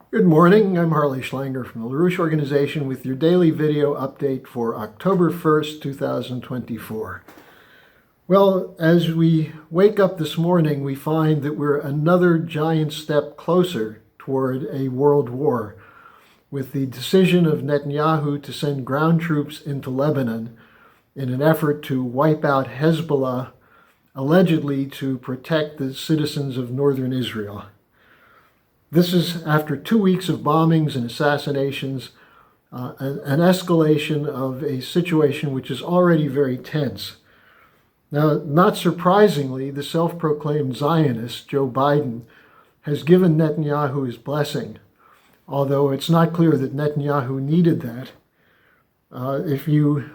Good morning, I'm Harley Schlanger from the LaRouche Organization with your daily video update for October 1st, 2024. Well, as we wake up this morning, we find that we're another giant step closer toward a world war, with the decision of Netanyahu to send ground troops into Lebanon in an effort to wipe out Hezbollah, allegedly to protect the citizens of northern Israel. This is after 2 weeks of bombings and assassinations, an escalation of a situation which is already very tense. Now, not surprisingly, the self-proclaimed Zionist, Joe Biden, has given Netanyahu his blessing, although it's not clear that Netanyahu needed that. If you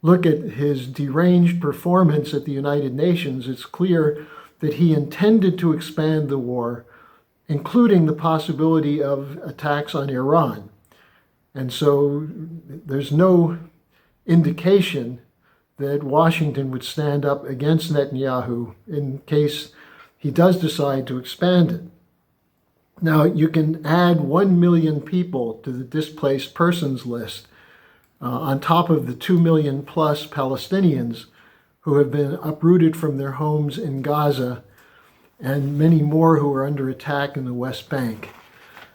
look at his deranged performance at the United Nations, it's clear that he intended to expand the war, including the possibility of attacks on Iran. And so there's no indication that Washington would stand up against Netanyahu in case he does decide to expand it. Now, you can add 1 million people to the displaced persons list on top of the 2 million plus Palestinians who have been uprooted from their homes in Gaza, and many more who are under attack in the West Bank.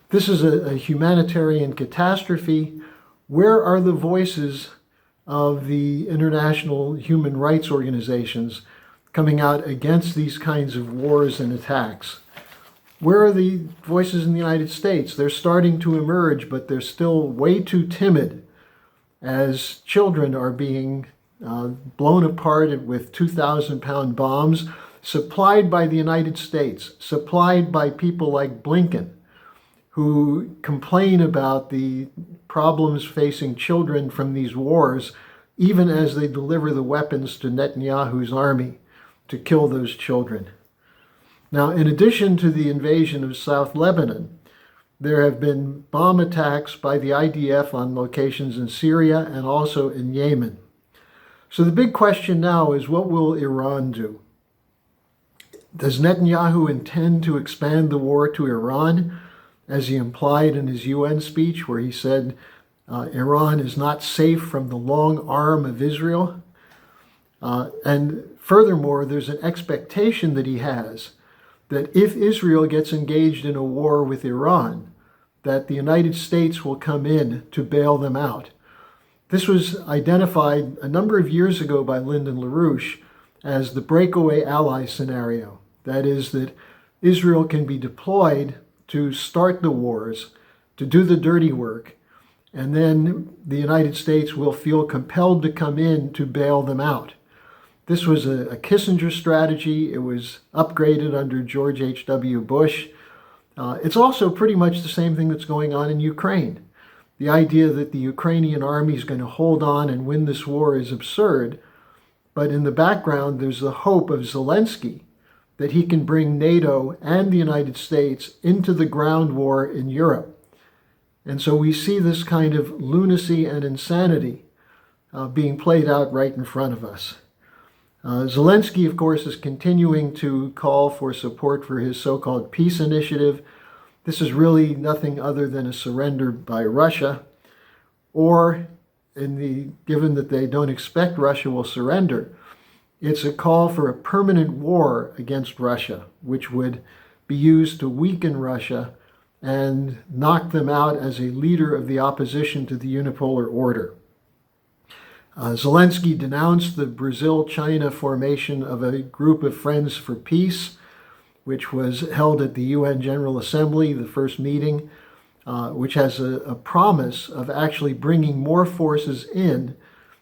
This is a humanitarian catastrophe. Where are the voices of the international human rights organizations coming out against these kinds of wars and attacks? Where are the voices in the United States? They're starting to emerge, but they're still way too timid as children are being blown apart with 2,000-pound bombs, supplied by the United States, supplied by people like Blinken, who complain about the problems facing children from these wars, even as they deliver the weapons to Netanyahu's army to kill those children. Now, in addition to the invasion of South Lebanon, there have been bomb attacks by the IDF on locations in Syria and also in Yemen. So the big question now is, what will Iran do? Does Netanyahu intend to expand the war to Iran, as he implied in his UN speech, where he said Iran is not safe from the long arm of Israel? And furthermore, there's an expectation that he has that if Israel gets engaged in a war with Iran, that the United States will come in to bail them out. This was identified a number of years ago by Lyndon LaRouche as the breakaway ally scenario. That is, that Israel can be deployed to start the wars, to do the dirty work, and then the United States will feel compelled to come in to bail them out. This was a Kissinger strategy. It was upgraded under George H.W. Bush. It's also pretty much the same thing that's going on in Ukraine. The idea that the Ukrainian army is going to hold on and win this war is absurd, but in the background there's the hope of Zelensky that he can bring NATO and the United States into the ground war in Europe. And so we see this kind of lunacy and insanity being played out right in front of us. Zelensky, of course, is continuing to call for support for his so-called peace initiative. This is really nothing other than a surrender by Russia, or given that they don't expect Russia will surrender, it's a call for a permanent war against Russia, which would be used to weaken Russia and knock them out as a leader of the opposition to the unipolar order. Zelensky denounced the Brazil-China formation of a group of Friends for Peace, which was held at the UN General Assembly, the first meeting, which has a promise of actually bringing more forces in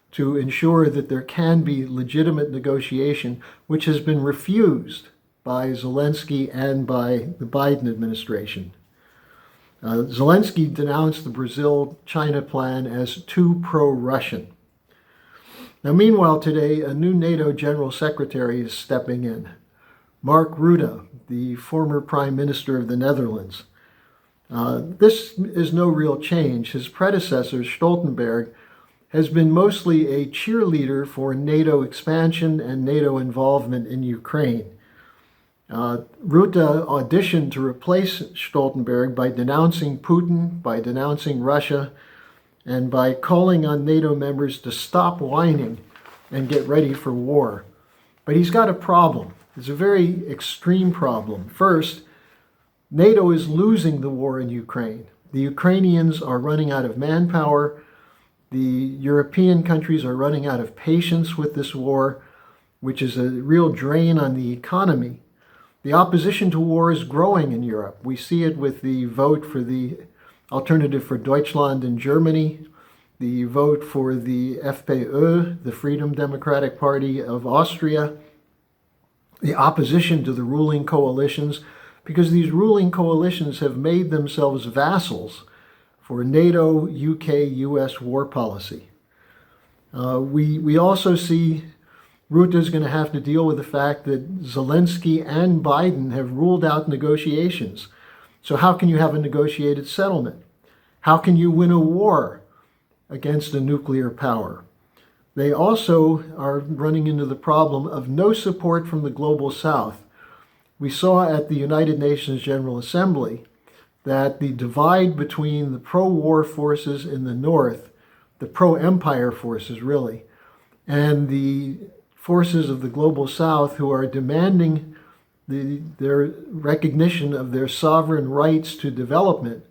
to ensure that there can be legitimate negotiation, which has been refused by Zelensky and by the Biden administration. Zelensky denounced the Brazil-China plan as too pro-Russian. Now, meanwhile, today, a new NATO General Secretary is stepping in. Mark Rutte, the former Prime Minister of the Netherlands. This is no real change. His predecessor, Stoltenberg, has been mostly a cheerleader for NATO expansion and NATO involvement in Ukraine. Rutte auditioned to replace Stoltenberg by denouncing Putin, by denouncing Russia, and by calling on NATO members to stop whining and get ready for war. But he's got a problem. It's a very extreme problem. First, NATO is losing the war in Ukraine. The Ukrainians are running out of manpower. The European countries are running out of patience with this war, which is a real drain on the economy. The opposition to war is growing in Europe. We see it with the vote for the Alternative for Deutschland in Germany, the vote for the FPÖ, the Freedom Democratic Party of Austria, the opposition to the ruling coalitions, because these ruling coalitions have made themselves vassals for NATO, UK, US war policy. We also see Rutte is going to have to deal with the fact that Zelensky and Biden have ruled out negotiations. So how can you have a negotiated settlement? How can you win a war against a nuclear power? They also are running into the problem of no support from the global south. We saw at the United Nations General Assembly that the divide between the pro-war forces in the north, the pro-empire forces really, and the forces of the global south who are demanding their recognition of their sovereign rights to development,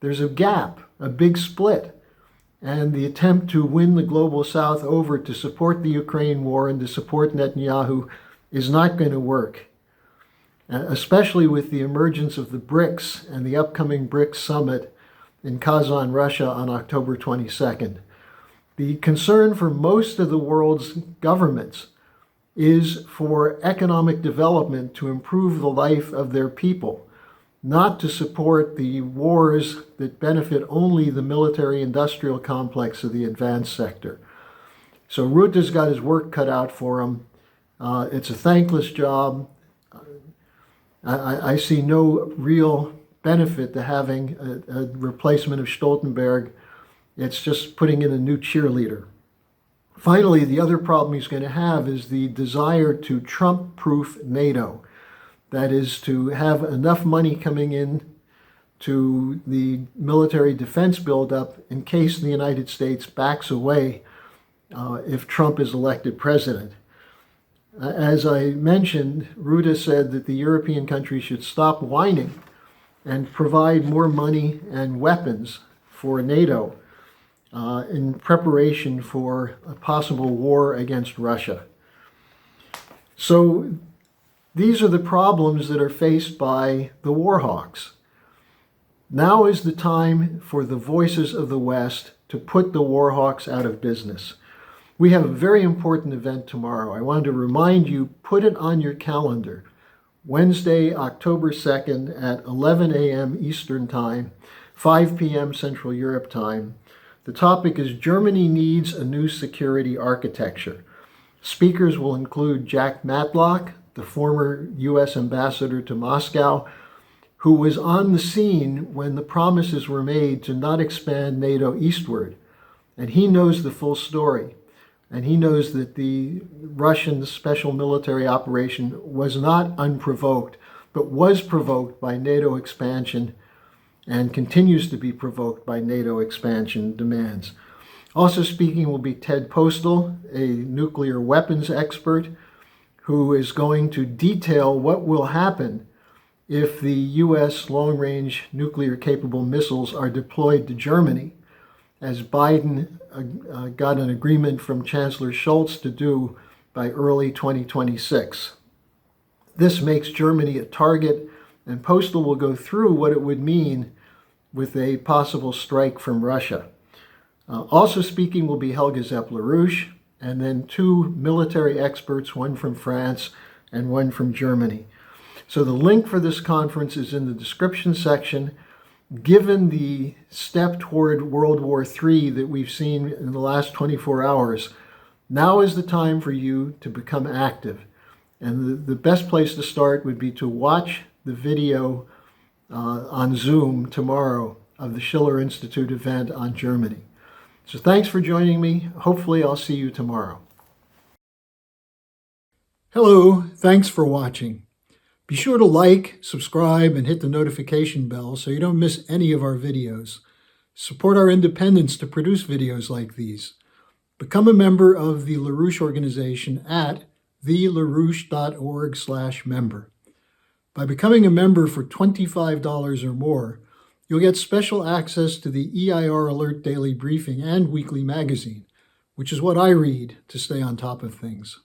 there's a gap, a big split. And the attempt to win the global south over to support the Ukraine war and to support Netanyahu is not going to work, especially with the emergence of the BRICS and the upcoming BRICS summit in Kazan, Russia on October 22nd. The concern for most of the world's governments is for economic development to improve the life of their people, not to support the wars that benefit only the military-industrial complex of the advanced sector. So Rutte's got his work cut out for him. It's a thankless job. I see no real benefit to having a replacement of Stoltenberg. It's just putting in a new cheerleader. Finally, the other problem he's going to have is the desire to Trump-proof NATO. That is, to have enough money coming in to the military defense buildup in case the United States backs away if Trump is elected president. As I mentioned, Rutte said that the European countries should stop whining and provide more money and weapons for NATO in preparation for a possible war against Russia. So these are the problems that are faced by the war hawks. Now is the time for the voices of the West to put the war hawks out of business. We have a very important event tomorrow. I wanted to remind you, put it on your calendar. Wednesday, October 2nd at 11 a.m. Eastern Time, 5 p.m. Central Europe Time. The topic is Germany Needs a New Security Architecture. Speakers will include Jack Matlock, the former U.S. ambassador to Moscow, who was on the scene when the promises were made to not expand NATO eastward. And he knows the full story. And he knows that the Russian special military operation was not unprovoked, but was provoked by NATO expansion and continues to be provoked by NATO expansion demands. Also speaking will be Ted Postal, a nuclear weapons expert, who is going to detail what will happen if the U.S. long-range nuclear-capable missiles are deployed to Germany, as Biden got an agreement from Chancellor Scholz to do by early 2026. This makes Germany a target, and Postal will go through what it would mean with a possible strike from Russia. Also speaking will be Helga Zepp-LaRouche, and then two military experts, one from France and one from Germany. So the link for this conference is in the description section. Given the step toward World War III that we've seen in the last 24 hours, now is the time for you to become active. And the best place to start would be to watch the video on Zoom tomorrow of the Schiller Institute event on Germany. So thanks for joining me. Hopefully I'll see you tomorrow. Hello, thanks for watching. Be sure to like, subscribe, and hit the notification bell so you don't miss any of our videos. Support our independence to produce videos like these. Become a member of the LaRouche organization at thelarouche.org/member. By becoming a member for $25 or more, you'll get special access to the EIR Alert Daily Briefing and Weekly Magazine, which is what I read to stay on top of things.